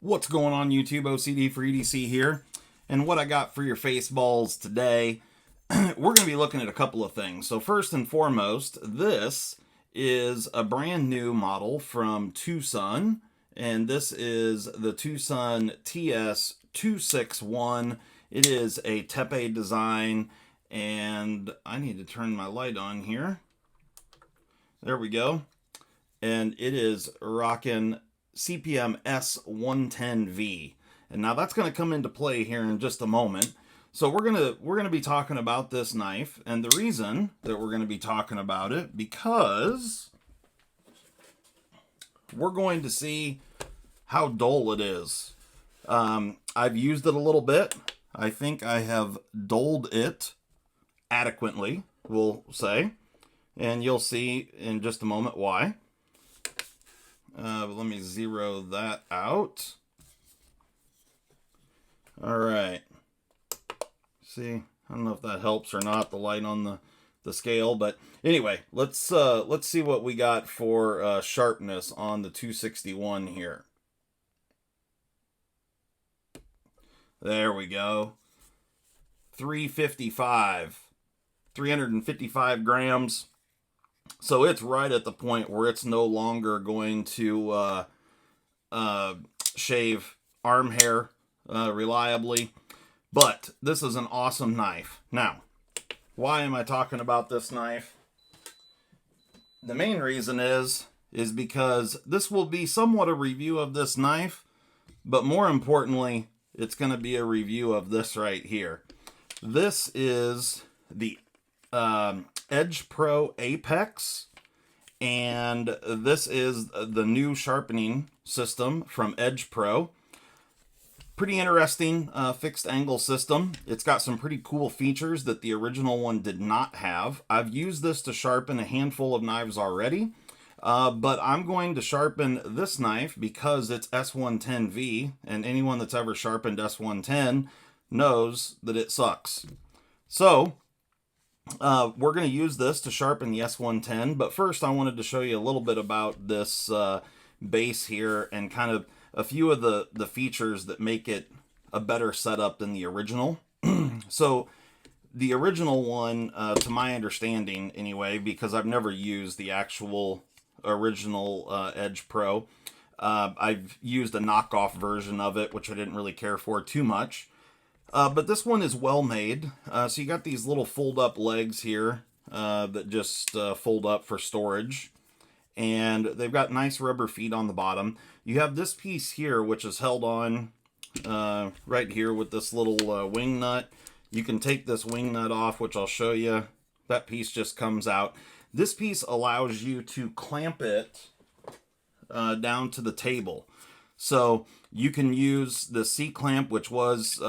What's going on YouTube? OCD for EDC here. And what I got for your face balls today, we're going to be looking at a couple of things. So first and foremost, this is a brand new model from TwoSun. And this is the TwoSun TS-261. It is a Tepe design. And I need to turn my light on here. There we go. And it is rocking CPM-S110V. And now that's going to come into play here in just a moment. So we're going to be talking about this knife, and the reason that we're going to be talking about it because we're going to see how dull it is. I've used it a little bit. I think I have dulled it adequately, we'll say, and you'll see in just a moment why. But let me zero that out. All right. See, I don't know if that helps or not, the light on the scale, but anyway, let's see what we got for sharpness on the 261 here. There we go. 355 grams. So it's right at the point where it's no longer going to shave arm hair reliably. But this is an awesome knife. Now, why am I talking about this knife? The main reason is because this will be somewhat a review of this knife, but more importantly, it's going to be a review of this right here. This is the Edge Pro Apex, and this is the new sharpening system from Edge Pro. Pretty interesting fixed angle system. It's got some pretty cool features that the original one did not have. I've used this to sharpen a handful of knives already, but I'm going to sharpen this knife because it's S110V, and anyone that's ever sharpened S110 knows that it sucks. So we're going to use this to sharpen the S110, but first I wanted to show you a little bit about this base here and kind of a few of the features that make it a better setup than the original. So the original one, to my understanding anyway, because I've never used the actual original Edge Pro, I've used a knockoff version of it, which I didn't really care for too much. But this one is well made. So you got these little fold up legs here that just fold up for storage. And they've got nice rubber feet on the bottom. You have this piece here, which is held on right here with this little wing nut. You can take this wing nut off, which I'll show you. That piece just comes out. This piece allows you to clamp it down to the table. So you can use the C-clamp, which was,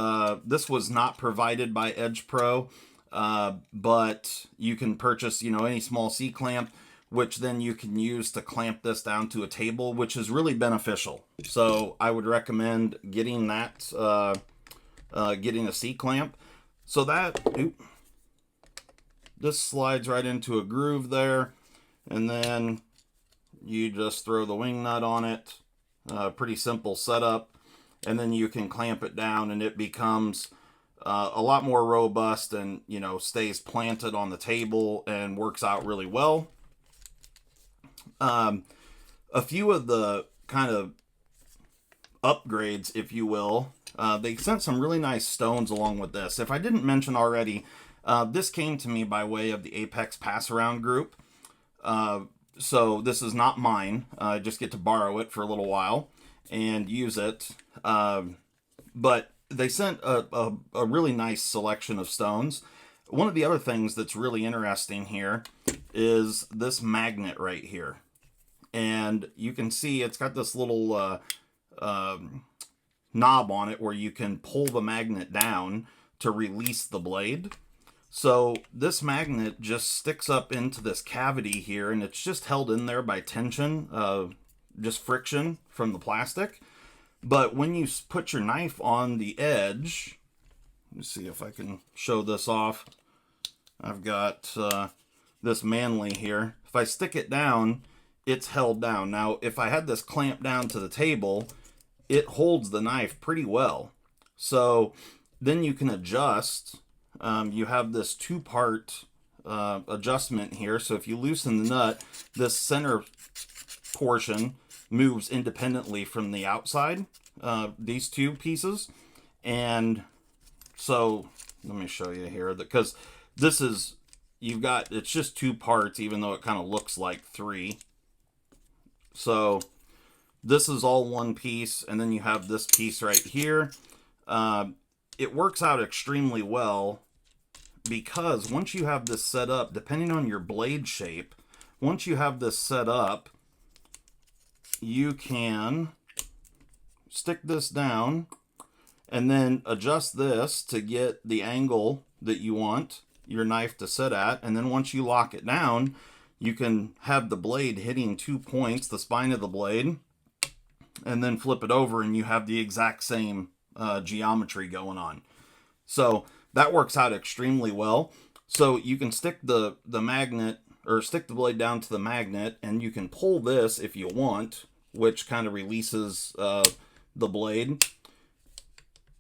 this was not provided by Edge Pro, but you can purchase, any small C-clamp, which then you can use to clamp this down to a table, which is really beneficial. So I would recommend getting that, getting a C-clamp. So that, this slides right into a groove there, and then you just throw the wing nut on it. Pretty simple setup, and then you can clamp it down and it becomes a lot more robust and stays planted on the table and works out really well. A few of the kind of upgrades, if you will, they sent some really nice stones along with this. If I didn't mention already, this came to me by way of the Apex Pass Around group. So this is not mine. I just get to borrow it for a little while and use it. But they sent a really nice selection of stones. One of the other things that's really interesting here is this magnet right here. And you can see it's got this little knob on it where you can pull the magnet down to release the blade. So this magnet just sticks up into this cavity here, and it's just held in there by tension, just friction from the plastic. But when you put your knife on the edge, let me see if I can show this off. I've got this manly here. If I stick it down, it's held down. Now, if I had this clamped down to the table it holds the knife pretty well. So then you can adjust. You have this two-part adjustment here. So if you loosen the nut, this center portion moves independently from the outside, these two pieces. And so let me show you here, because this is, it's just two parts, even though it kind of looks like three. So this is all one piece, and then you have this piece right here. It works out extremely well, because once you have this set up, depending on your blade shape, once you have this set up, you can stick this down and then adjust this to get the angle that you want your knife to sit at. And then once you lock it down, you can have the blade hitting 2 points, the spine of the blade, and then flip it over and you have the exact same geometry going on. So that works out extremely well. So you can stick the magnet, or stick the blade down to the magnet, and you can pull this if you want, which kind of releases the blade.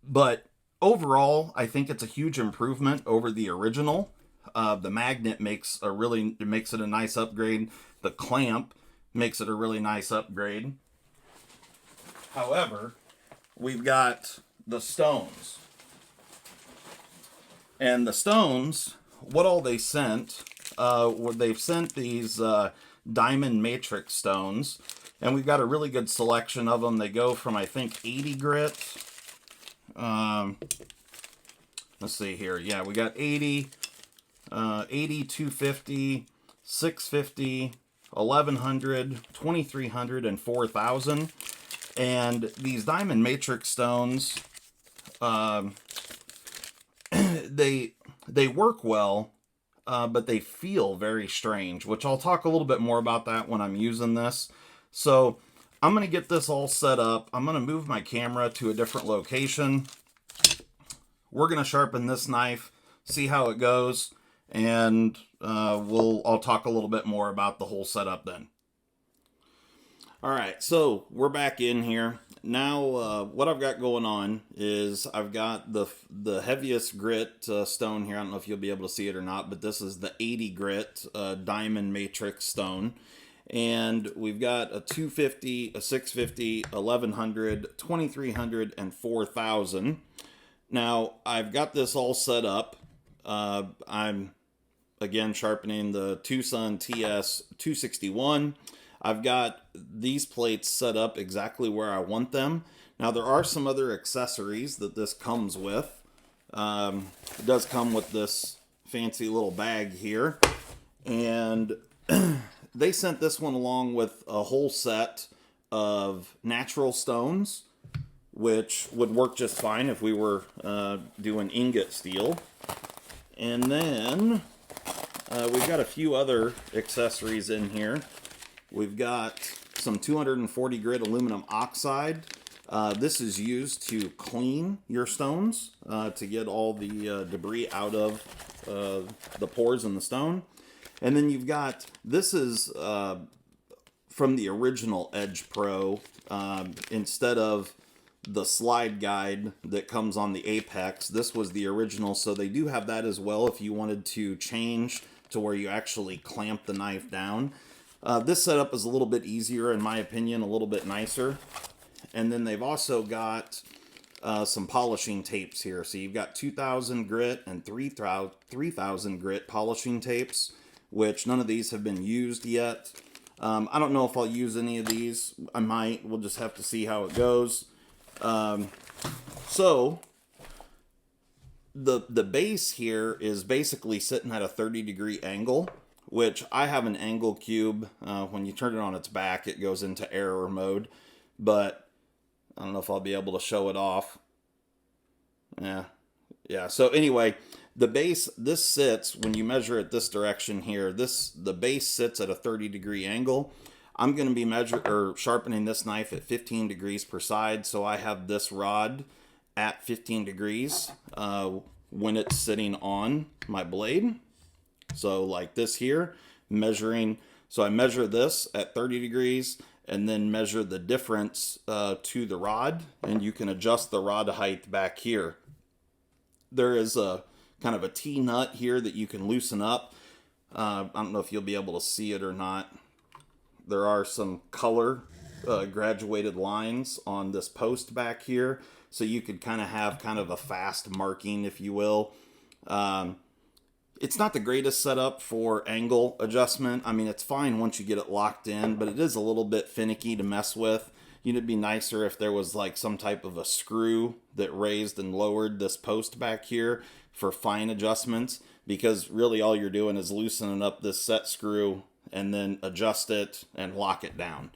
But overall, I think it's a huge improvement over the original. The magnet makes it a nice upgrade. The clamp makes it a really nice upgrade. However, we've got the stones. And the stones, what all they sent, they've sent these diamond matrix stones. And we've got a really good selection of them. They go from, I think, 80 grit. Let's see here. Yeah, we got 80, 250, 650, 1100, 2300, and 4000. And these diamond matrix stones, they work well, but they feel very strange, which I'll talk a little bit more about that when I'm using this. So I'm going to get this all set up. I'm going to move my camera to a different location. We're going to sharpen this knife, see how it goes, and I'll talk a little bit more about the whole setup then. All right, so we're back in here. Now, what I've got going on is I've got the heaviest grit stone here. I don't know if you'll be able to see it or not, but this is the 80 grit diamond matrix stone. And we've got a 250, a 650, 1100, 2300, and 4000. Now, I've got this all set up. I'm, again, sharpening the TwoSun TS-261. I've got these plates set up exactly where I want them. Now, there are some other accessories that this comes with. It does come with this fancy little bag here. And they sent this one along with a whole set of natural stones, which would work just fine if we were doing ingot steel. And then we've got a few other accessories in here. We've got some 240 grit aluminum oxide. This is used to clean your stones, to get all the debris out of the pores in the stone. And then you've got, this is from the original Edge Pro, instead of the slide guide that comes on the Apex. This was the original, so they do have that as well if you wanted to change to where you actually clamp the knife down. This setup is a little bit easier, in my opinion, a little bit nicer. And then they've also got some polishing tapes here. So you've got 2000 grit and 3000 grit polishing tapes, which none of these have been used yet. I don't know if I'll use any of these. I might. We'll just have to see how it goes. So the base here is basically sitting at a 30-degree angle, which I have an angle cube. When you turn it on its back, it goes into error mode, but I don't know if I'll be able to show it off. Yeah. So anyway, the base, this sits, when you measure it this direction here, the base sits at a 30-degree angle. I'm going to be sharpening this knife at 15 degrees per side, so I have this rod at 15 degrees when it's sitting on my blade. So like this here, measuring, so I measure this at 30 degrees, and then measure the difference to the rod, and you can adjust the rod height back here. There is a kind of a T-nut here that you can loosen up. I don't know if you'll be able to see it or not. There are some color graduated lines on this post back here, so you could kind of have kind of a fast marking, if you will. It's not the greatest setup for angle adjustment. I mean, it's fine once you get it locked in, but it is a little bit finicky to mess with. It'd be nicer if there was like some type of a screw that raised and lowered this post back here for fine adjustments, because really all you're doing is loosening up this set screw and then adjust it and lock it down.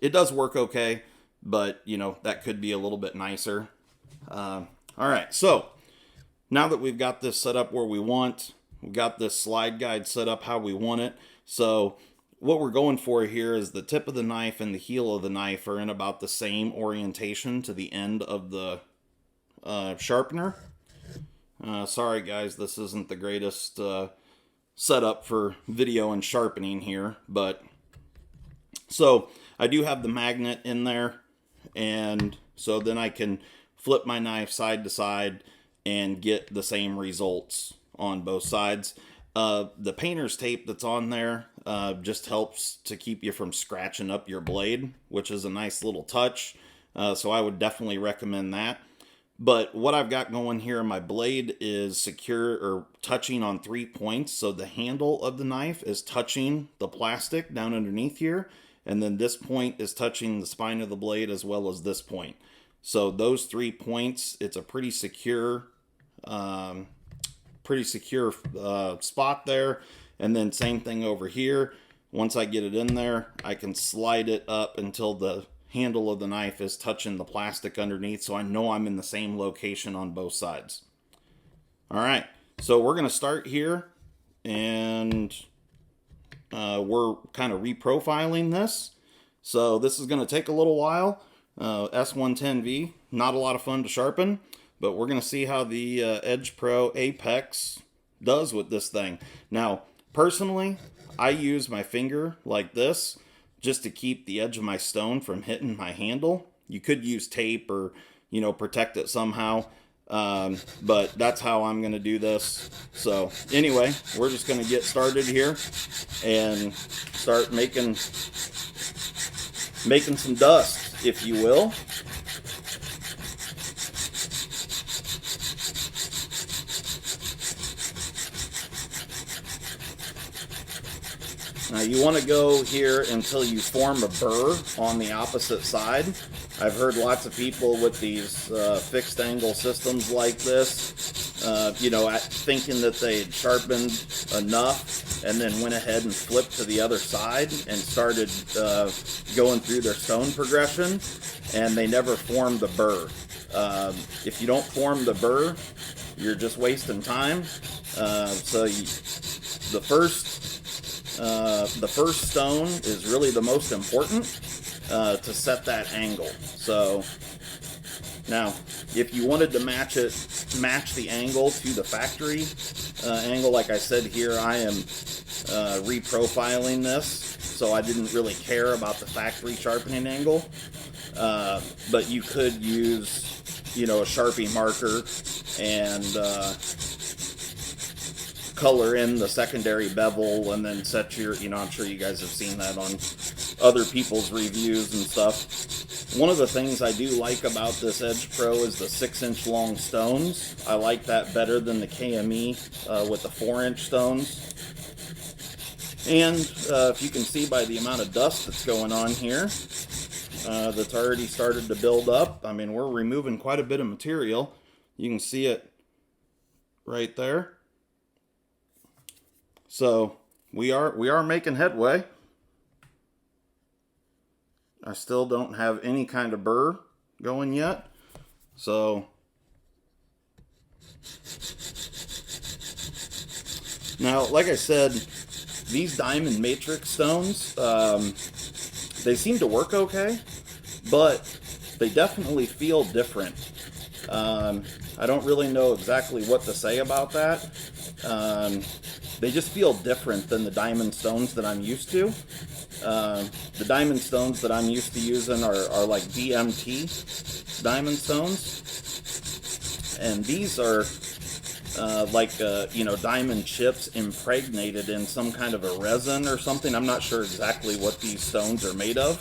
It does work okay, but you know, that could be a little bit nicer. All right, so now that we've got this set up where we want, we've got this slide guide set up how we want it. So what we're going for here is the tip of the knife and the heel of the knife are in about the same orientation to the end of the sharpener. Sorry guys, this isn't the greatest setup for video and sharpening here, but so I do have the magnet in there, and so then I can flip my knife side to side and get the same results on both sides. The painter's tape that's on there just helps to keep you from scratching up your blade, which is a nice little touch. So I would definitely recommend that. But what I've got going here in my blade is secure or touching on 3 points. So the handle of the knife is touching the plastic down underneath here. And then this point is touching the spine of the blade as well as this point. So those 3 points, it's a pretty secure spot there. And then same thing over here. Once I get it in there, I can slide it up until the handle of the knife is touching the plastic underneath, so I know I'm in the same location on both sides. All right, so we're going to start here, and we're kind of reprofiling this. So this is going to take a little while. S110V, not a lot of fun to sharpen, but we're going to see how the Edge Pro Apex does with this thing. Now, personally, I use my finger like this just to keep the edge of my stone from hitting my handle. You could use tape or, you know, protect it somehow, but that's how I'm going to do this. So anyway, we're just going to get started here and start making some dust, if you will. Now you want to go here until you form a burr on the opposite side. I've heard lots of people with these fixed angle systems like this, you know, thinking that they had sharpened enough and then went ahead and flipped to the other side and started going through their stone progression, and they never formed the burr. If you don't form the burr, you're just wasting time. The first stone is really the most important to set that angle. So now, if you wanted to match the angle to the factory angle, like I said here, I am reprofiling this, so I didn't really care about the factory sharpening angle. But you could use, you know, a Sharpie marker and color in the secondary bevel and then set your, you know, I'm sure you guys have seen that on other people's reviews and stuff. One of the things I do like about this Edge Pro is the 6-inch long stones. I like that better than the KME with the 4-inch stones. And if you can see by the amount of dust that's going on here, that's already started to build up. I mean, we're removing quite a bit of material. You can see it right there. So we are making headway. I still don't have any kind of burr going yet. So now, like I said, these diamond matrix stones, they seem to work okay, but they definitely feel different. I don't really know exactly what to say about that. They just feel different than the diamond stones that I'm used to. The diamond stones that I'm used to using are like DMT diamond stones. And these are you know, diamond chips impregnated in some kind of a resin or something. I'm not sure exactly what these stones are made of,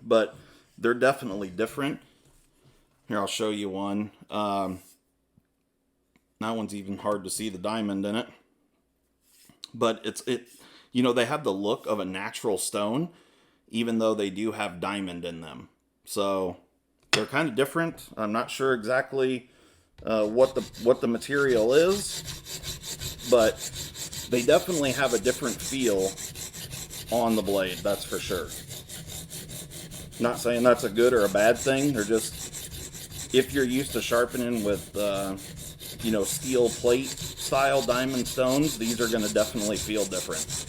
but they're definitely different. Here, I'll show you one. That one's even hard to see the diamond in it. But you know, they have the look of a natural stone, even though they do have diamond in them. So they're kind of different. I'm not sure exactly what the material is, but they definitely have a different feel on the blade, that's for sure. Not saying that's a good or a bad thing. They're just, if you're used to sharpening with you know, steel plate style diamond stones, these are going to definitely feel different.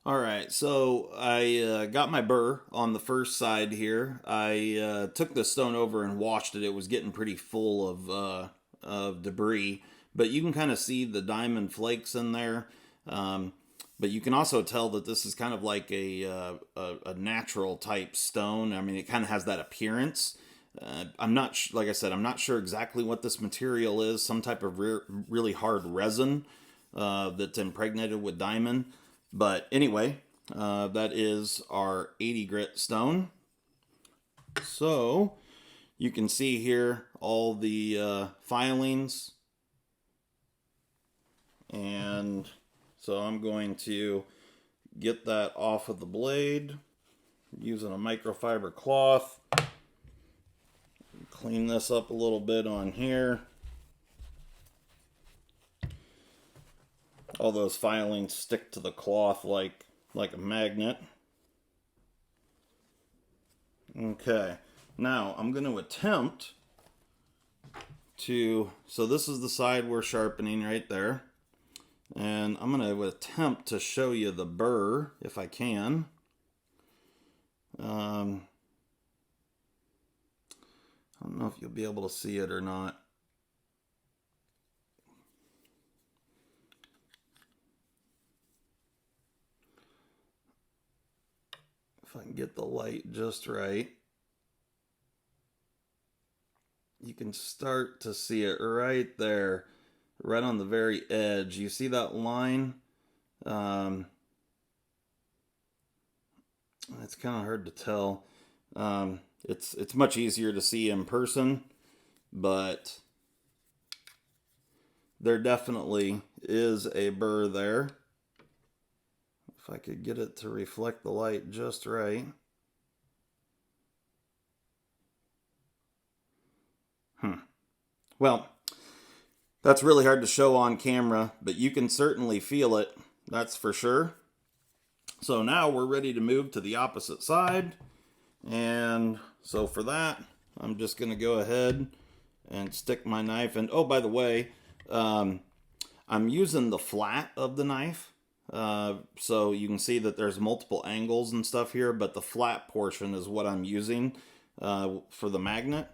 Alright, so I got my burr on the first side here. I took the stone over and washed it. It was getting pretty full of debris, but you can kind of see the diamond flakes in there. But you can also tell that this is kind of like a natural type stone. I mean, it kind of has that appearance. I'm not, like I said, I'm not sure exactly what this material is. Some type of really hard resin that's impregnated with diamond. But anyway, that is our 80 grit stone. So you can see here all the filings. And so I'm going to get that off of the blade using a microfiber cloth. Clean this up a little bit on here. All those filings stick to the cloth like a magnet. Okay, now I'm going to attempt to, so this is the side we're sharpening right there. And I'm going to attempt to show you the burr if I can. I don't know if you'll be able to see it or not. If I can get the light just right. You can start to see it right there, right on the very edge. You see that line? It's kind of hard to tell. It's much easier to see in person, but there definitely is a burr there. If I could get it to reflect the light just right. Well, that's really hard to show on camera, but you can certainly feel it, that's for sure. So now we're ready to move to the opposite side. And so for that, I'm just going to go ahead and stick my knife in. Oh, by the way, I'm using the flat of the knife. So you can see that there's multiple angles and stuff here, but the flat portion is what I'm using for the magnet.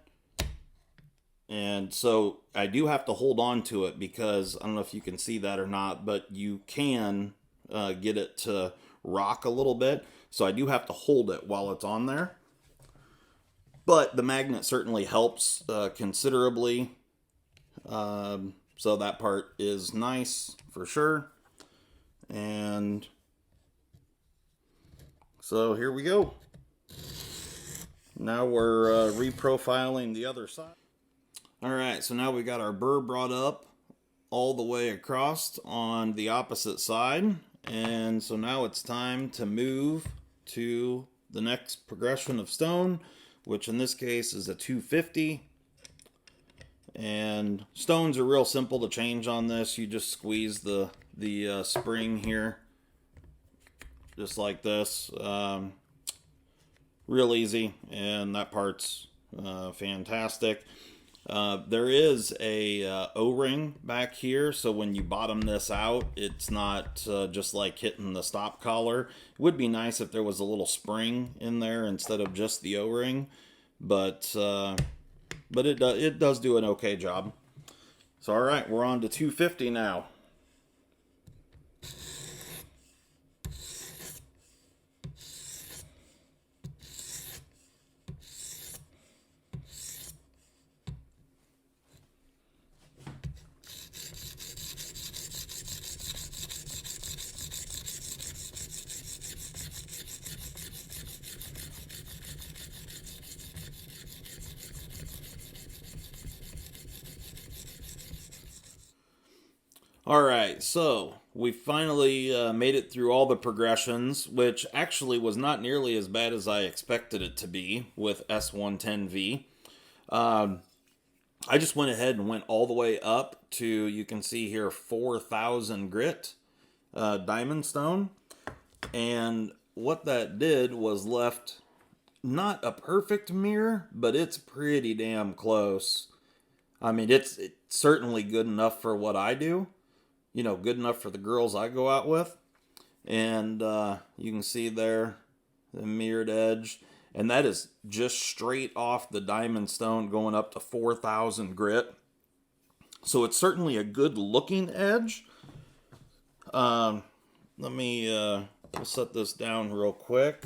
And so I do have to hold on to it because I don't know if you can see that or not, but you can get it to rock a little bit. So I do have to hold it while it's on there. But the magnet certainly helps considerably. So that part is nice for sure. And so here we go. Now we're reprofiling the other side. Alright, so now we got our burr brought up all the way across on the opposite side. And so now it's time to move to the next progression of stone, which in this case is a 250. And stones are real simple to change on this. You just squeeze the spring here, just like this. Real easy, and that part's fantastic. There is a O-ring back here, so when you bottom this out, it's not just like hitting the stop collar. It would be nice if there was a little spring in there instead of just the O-ring, but it does do an okay job. So all right, we're on to 250 now. Alright, so we finally made it through all the progressions, which actually was not nearly as bad as I expected it to be with S110V. I just went ahead and went all the way up to, you can see here, 4,000 grit diamond stone. And what that did was left not a perfect mirror, but it's pretty damn close. I mean, it's certainly good enough for what I do. You know, good enough for the girls I go out with. And you can see there the mirrored edge. And that is just straight off the diamond stone going up to 4,000 grit. So it's certainly a good looking edge. Let me we'll set this down real quick.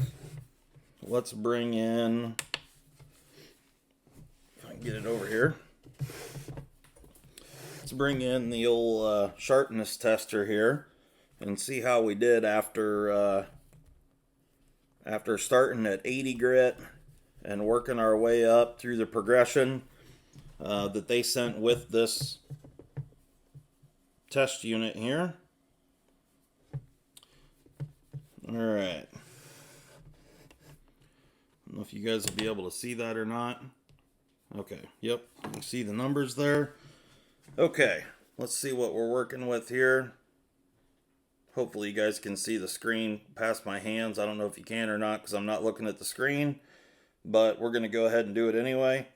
Let's bring in, if I can get it over here. Let's bring in the old Sharpness Tester here and see how we did after starting at 80 grit and working our way up through the progression that they sent with this test unit here. Alright. I don't know if you guys will be able to see that or not. Okay, yep, you can see the numbers there. Okay, let's see what we're working with here. Hopefully you guys can see the screen past my hands. I don't know if you can or not because I'm not looking at the screen. But we're going to go ahead and do it anyway.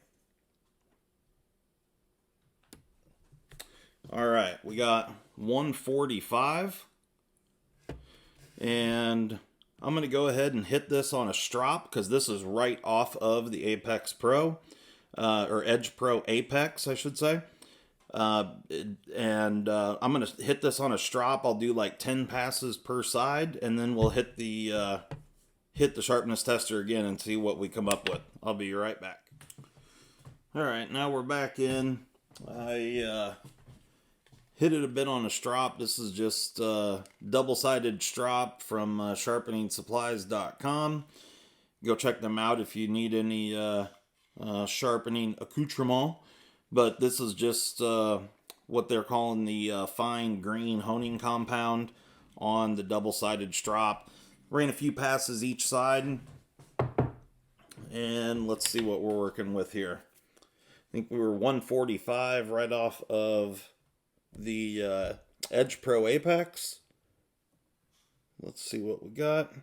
Alright, we got 145. And I'm going to go ahead and hit this on a strop because this is right off of the Apex Pro. Or Edge Pro Apex, I should say. I'm going to hit this on a strop. I'll do like 10 passes per side, and then we'll hit the Sharpness Tester again and see what we come up with. I'll be right back. Alright, now we're back in. I hit it a bit on a strop. This is just double-sided strop from sharpeningsupplies.com. Go check them out if you need any sharpening accoutrement. But this is just what they're calling the fine grain honing compound on the double-sided strop. Ran a few passes each side. And let's see what we're working with here. I think we were 145 right off of the Edge Pro Apex. Let's see what we got.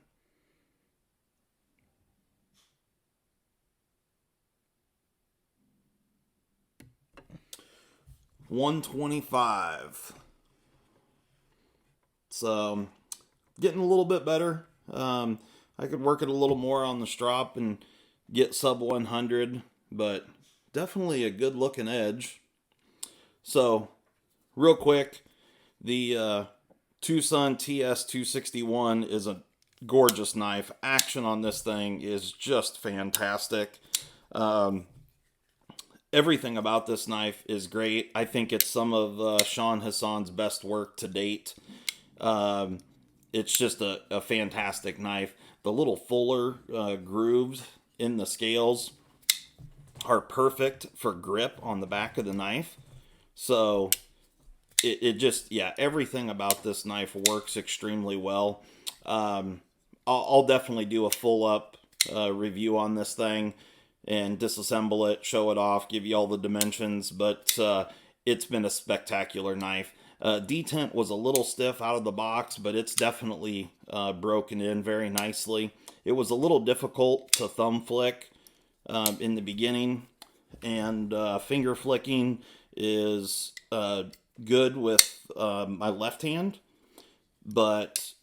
$125. So getting a little bit better. I could work it a little more on the strop and get sub 100, but definitely a good looking edge. So real quick, the TwoSun TS-261 is a gorgeous knife. Action on this thing is just fantastic. Everything about this knife is great. I think it's some of Sean Hassan's best work to date. It's just a fantastic knife. The little fuller grooves in the scales are perfect for grip on the back of the knife. So it just, yeah, everything about this knife works extremely well. I'll definitely do a full up review on this thing and disassemble it, show it off, give you all the dimensions, but it's been a spectacular knife. Detent was a little stiff out of the box, but it's definitely broken in very nicely. It was a little difficult to thumb flick in the beginning, and finger flicking is good with my left hand, but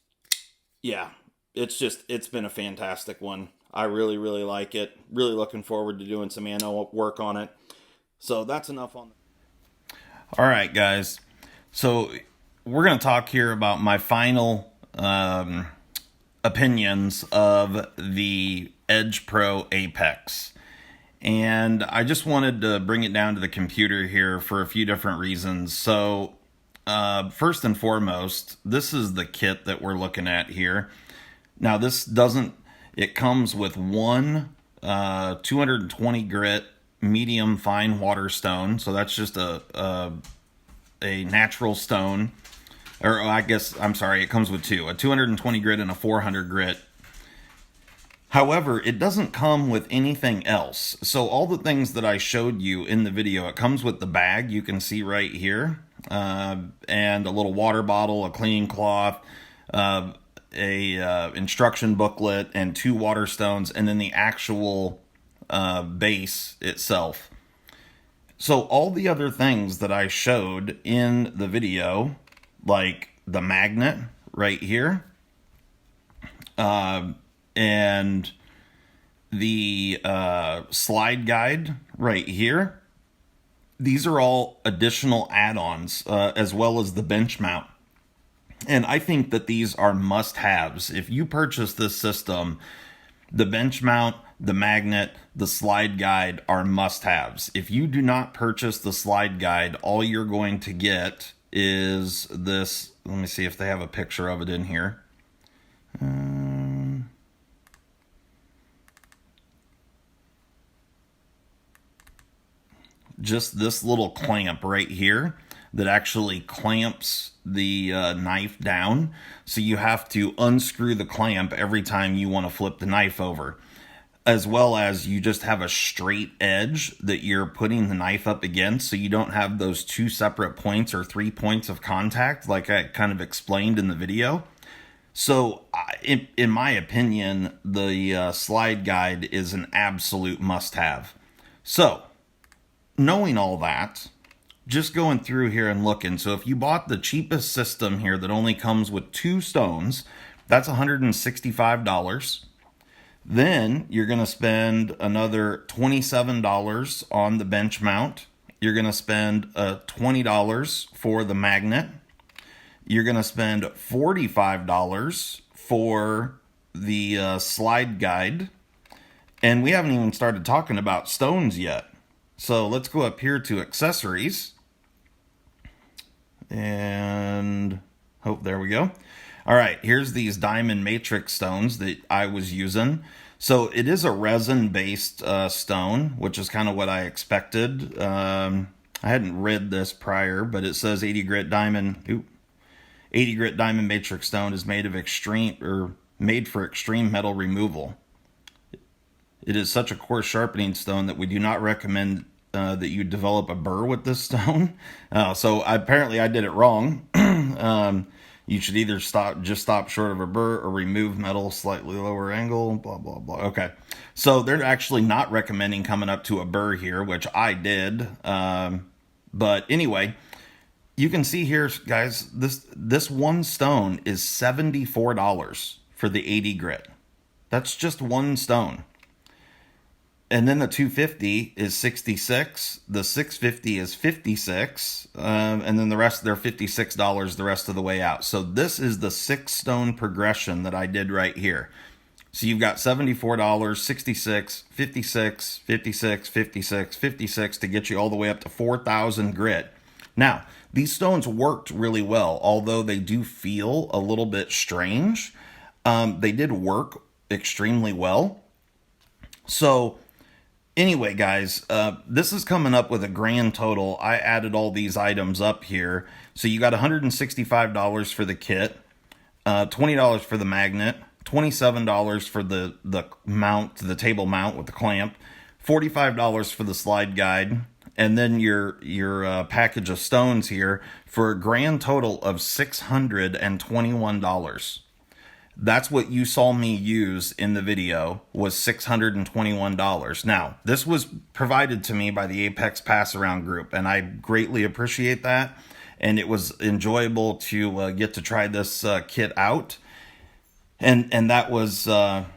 yeah, it's been a fantastic one. I really, really like it. Really looking forward to doing some anno work on it. So that's enough on that. All right, guys. So we're going to talk here about my final opinions of the Edge Pro Apex. And I just wanted to bring it down to the computer here for a few different reasons. So first and foremost, this is the kit that we're looking at here. Now this doesn't, it comes with one 220 grit medium fine water stone. So that's just a a natural stone, or I guess, I'm sorry, it comes with two, a 220 grit and a 400 grit. However, it doesn't come with anything else. So all the things that I showed you in the video, it comes with the bag you can see right here, and a little water bottle, a cleaning cloth, a instruction booklet, and 2 water stones, and then the actual base itself. So all the other things that I showed in the video, like the magnet right here, and the slide guide right here, these are all additional add-ons, as well as the bench mount. And I think that these are must-haves. If you purchase this system, the bench mount, the magnet, the slide guide are must-haves. If you do not purchase the slide guide, all you're going to get is this. Let me see if they have a picture of it in here. Just this little clamp right here that actually clamps the knife down. So you have to unscrew the clamp every time you want to flip the knife over. As well as you just have a straight edge that you're putting the knife up against, so you don't have those 2 separate points or 3 points of contact like I kind of explained in the video. So in my opinion, the slide guide is an absolute must-have. So knowing all that, just going through here and looking, so if you bought the cheapest system here that only comes with 2 stones, that's $165. Then you're going to spend another $27 on the bench mount. You're going to spend $20 for the magnet. You're going to spend $45 for the slide guide. And we haven't even started talking about stones yet. So let's go up here to accessories. And there we go. All right, here's these diamond matrix stones that I was using. So it is a resin-based stone, which is kind of what I expected. I hadn't read this prior, but it says 80 grit diamond matrix stone is made for extreme metal removal. It is such a coarse sharpening stone that we do not recommend that you develop a burr with this stone. So apparently I did it wrong. You should either stop short of a burr or remove metal slightly lower angle, blah, blah, blah. Okay. So they're actually not recommending coming up to a burr here, which I did. But anyway, you can see here, guys, this one stone is $74 for the 80 grit. That's just one stone. And then the 250 is 66. The 650 is 56. And then the rest, they're $56 the rest of the way out. So this is the 6 stone progression that I did right here. So you've got $74, 66, 56, 56, 56, 56 to get you all the way up to 4,000 grit. Now, these stones worked really well, although they do feel a little bit strange. They did work extremely well. So anyway, guys, this is coming up with a grand total. I added all these items up here. So you got $165 for the kit, $20 for the magnet, $27 for the mount, the table mount with the clamp, $45 for the slide guide, and then your package of stones here for a grand total of $621. That's what you saw me use in the video, was $621. Now, this was provided to me by the Apex Pass Around group, and I greatly appreciate that. And it was enjoyable to get to try this kit out. And that was I'm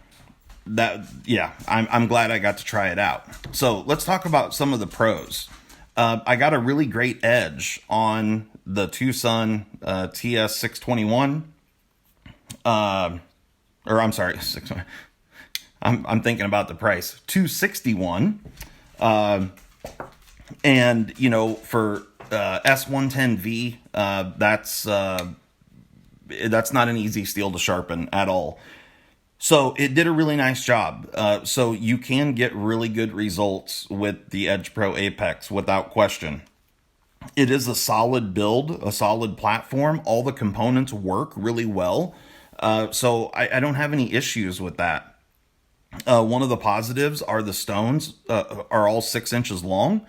glad I got to try it out. So let's talk about some of the pros. I got a really great edge on the TwoSun TS-621. I'm thinking about the price, $261. And for S110V, that's not an easy steel to sharpen at all. So it did a really nice job. So you can get really good results with the Edge Pro Apex without question. It is a solid build, a solid platform. All the components work really well. So I don't have any issues with that. One of the positives are the stones are all 6 inches long,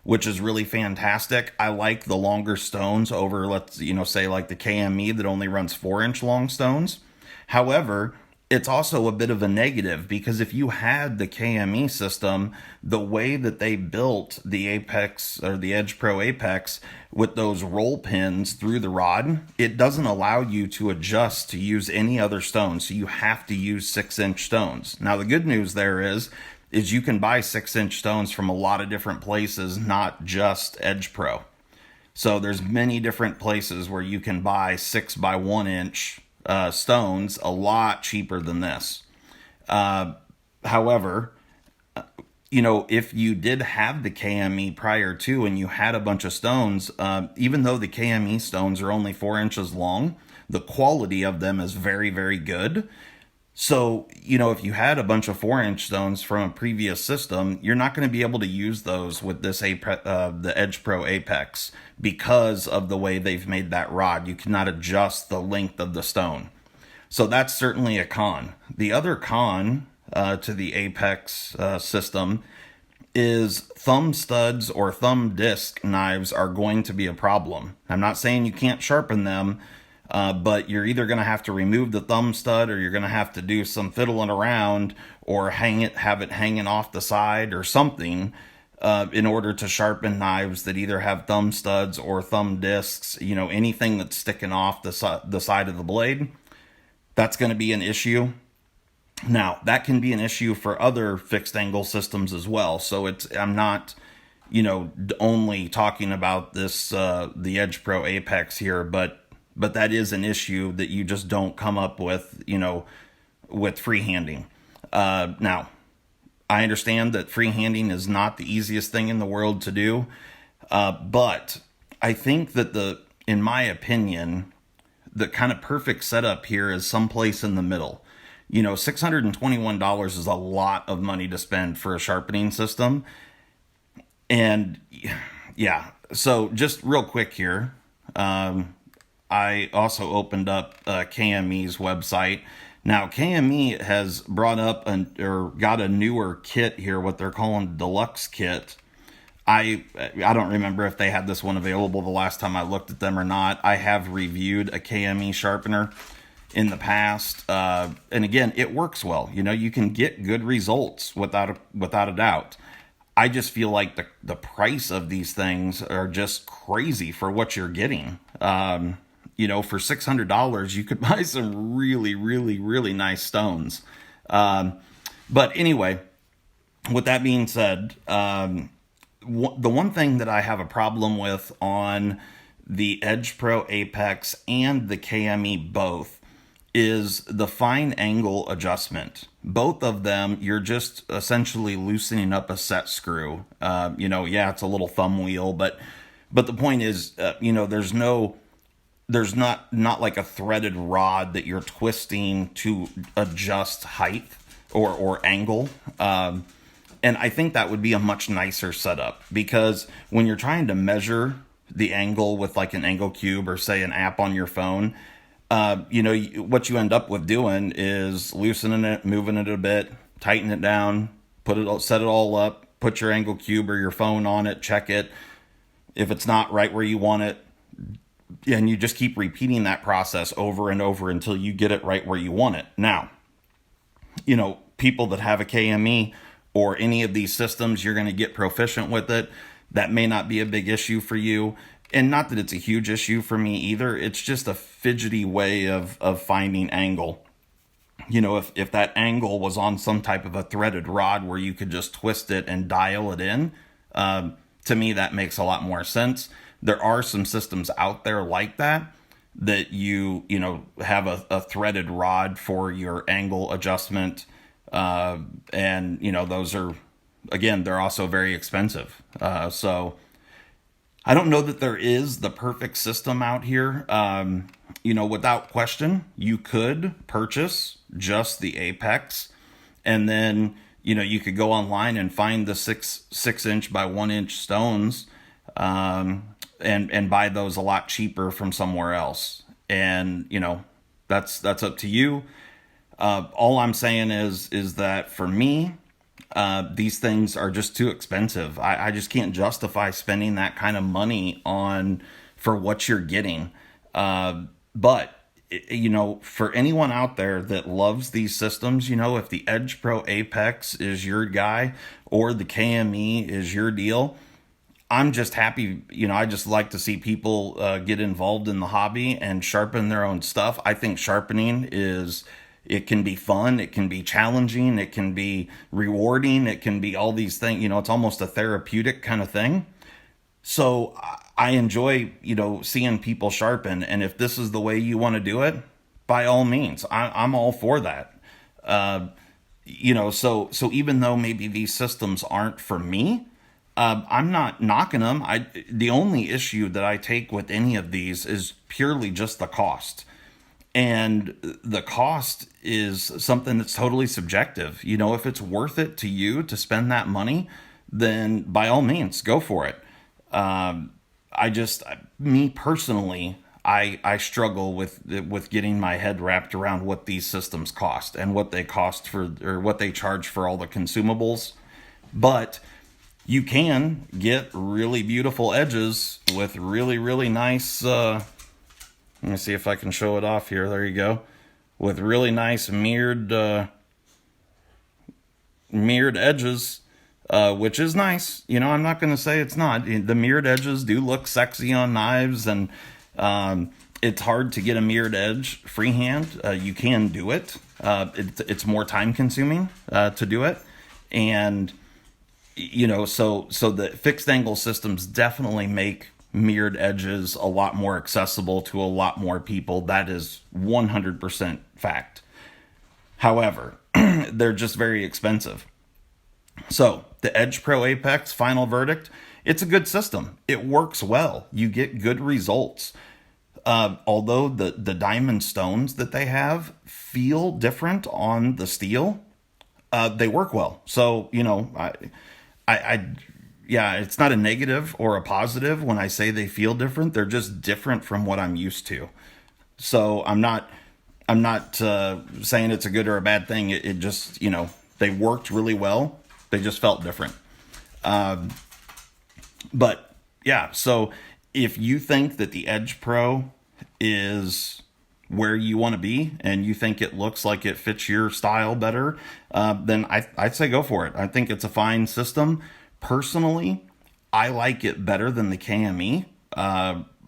which is really fantastic. I like the longer stones over, let's say like the KME that only runs 4 inch long stones. However, it's also a bit of a negative because if you had the KME system, the way that they built the Apex or the Edge Pro Apex with those roll pins through the rod, it doesn't allow you to adjust to use any other stones. So you have to use 6 inch stones. Now, the good news there is you can buy 6 inch stones from a lot of different places, not just Edge Pro. So there's many different places where you can buy 6x1 inch stones a lot cheaper than this. However, if you did have the KME prior to and you had a bunch of stones, even though the KME stones are only 4 inches long, the quality of them is very, very good. So, if you had a bunch of 4 inch stones from a previous system, you're not going to be able to use those with this the Edge Pro Apex because of the way they've made that rod. You cannot adjust the length of the stone. So that's certainly a con. The other con to the Apex system is thumb studs or thumb disc knives are going to be a problem. I'm not saying you can't sharpen them, but you're either going to have to remove the thumb stud or you're going to have to do some fiddling around or have it hanging off the side or something in order to sharpen knives that either have thumb studs or thumb discs, anything that's sticking off the side of the blade. That's going to be an issue. Now, that can be an issue for other fixed angle systems as well. So I'm not, only talking about this, the Edge Pro Apex here, but that is an issue that you just don't come up with, with freehanding. Now, I understand that freehanding is not the easiest thing in the world to do, but I think that in my opinion, the kind of perfect setup here is someplace in the middle. $621 is a lot of money to spend for a sharpening system. And yeah, so just real quick here, I also opened up KME's website. Now, KME has brought up or got a newer kit here, what they're calling Deluxe Kit. I don't remember if they had this one available the last time I looked at them or not. I have reviewed a KME sharpener in the past, and again, it works well. You can get good results without a doubt. I just feel like the price of these things are just crazy for what you're getting. For $600, you could buy some really, really, really nice stones. But anyway, with that being said, the one thing that I have a problem with on the Edge Pro Apex and the KME both is the fine angle adjustment. Both of them, you're just essentially loosening up a set screw. It's a little thumb wheel, but the point is, there's not like a threaded rod that you're twisting to adjust height or angle. And I think that would be a much nicer setup because when you're trying to measure the angle with like an angle cube or say an app on your phone, what you end up with doing is loosening it, moving it a bit, tighten it down, set it all up, put your angle cube or your phone on it, check it. If it's not right where you want it, and you just keep repeating that process over and over until you get it right where you want it. Now, people that have a KME or any of these systems, you're going to get proficient with it. That may not be a big issue for you. And not that it's a huge issue for me either. It's just a fidgety way of finding angle. If that angle was on some type of a threaded rod where you could just twist it and dial it in, to me, that makes a lot more sense. There are some systems out there like that you have a threaded rod for your angle adjustment. And those are, again, they're also very expensive. So I don't know that there is the perfect system out here. Without question, you could purchase just the Apex and then, you could go online and find the 6 inch by 1 inch stones, and buy those a lot cheaper from somewhere else. And, you know, that's up to you. All I'm saying is that for me, these things are just too expensive. I just can't justify spending that kind of money for what you're getting. But you know, for anyone out there that loves these systems, you know, if the Edge Pro Apex is your guy or the KME is your deal, I'm just happy. You know, I just like to see people get involved in the hobby and sharpen their own stuff. I think sharpening it can be fun, it can be challenging, it can be rewarding, it can be all these things. You know, it's almost a therapeutic kind of thing. So I enjoy, you know, seeing people sharpen. And if this is the way you want to do it, by all means, I'm all for that. You know, so even though maybe these systems aren't for me, I'm not knocking them. The only issue that I take with any of these is purely just the cost. And the cost is something that's totally subjective. You know, if it's worth it to you to spend that money, then by all means, go for it. Me personally, I struggle with getting my head wrapped around what these systems cost and what they cost or what they charge for all the consumables. But you can get really beautiful edges with really, really nice, let me see if I can show it off here. There you go. With really nice mirrored edges. Which is nice. You know, I'm not going to say it's not. The mirrored edges do look sexy on knives, and it's hard to get a mirrored edge freehand. You can do it. It's more time consuming to do it. And, you know, so the fixed angle systems definitely make mirrored edges a lot more accessible to a lot more people. That is 100% fact. However, they're just very expensive. So the Edge Pro Apex, final verdict, it's a good system. It works well. You get good results. Although the diamond stones that they have feel different on the steel, they work well. So, you know, yeah, it's not a negative or a positive when I say they feel different. They're just different from what I'm used to. So I'm not saying it's a good or a bad thing. It just, you know, they worked really well. They just felt different. But yeah, so if you think that the Edge Pro is where you want to be and you think it looks like it fits your style better, then I'd say go for it. I think it's a fine system. Personally, I like it better than the KME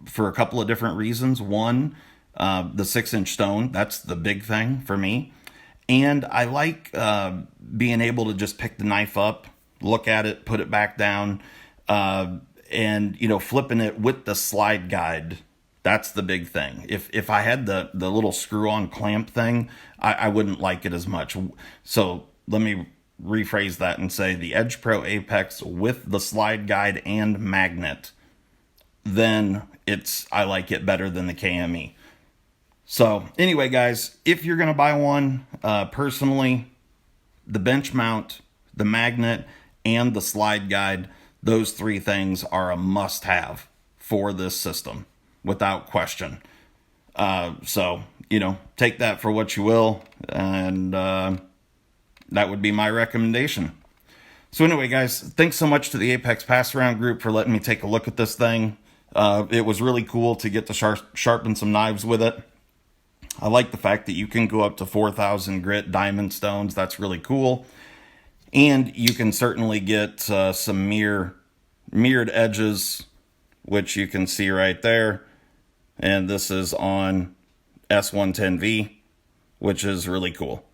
for a couple of different reasons. One, the 6-inch stone, that's the big thing for me. And I like being able to just pick the knife up, look at it, put it back down, and, you know, flipping it with the slide guide. That's the big thing. If I had the little screw-on clamp thing, I wouldn't like it as much. So let me rephrase that and say the Edge Pro Apex with the slide guide and magnet, then I like it better than the KME. So anyway, guys, if you're going to buy one, personally, the bench mount, the magnet, and the slide guide, those three things are a must-have for this system, without question. So, you know, take that for what you will, and that would be my recommendation. So anyway, guys, thanks so much to the Apex Pass Around group for letting me take a look at this thing. It was really cool to get to sharpen some knives with it. I like the fact that you can go up to 4,000 grit diamond stones. That's really cool. And you can certainly get some mirrored edges, which you can see right there. And this is on S110V, which is really cool.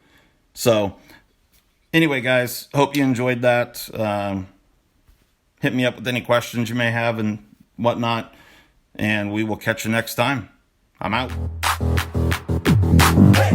So anyway, guys, hope you enjoyed that. Hit me up with any questions you may have and whatnot, and we will catch you next time. I'm out. Hey!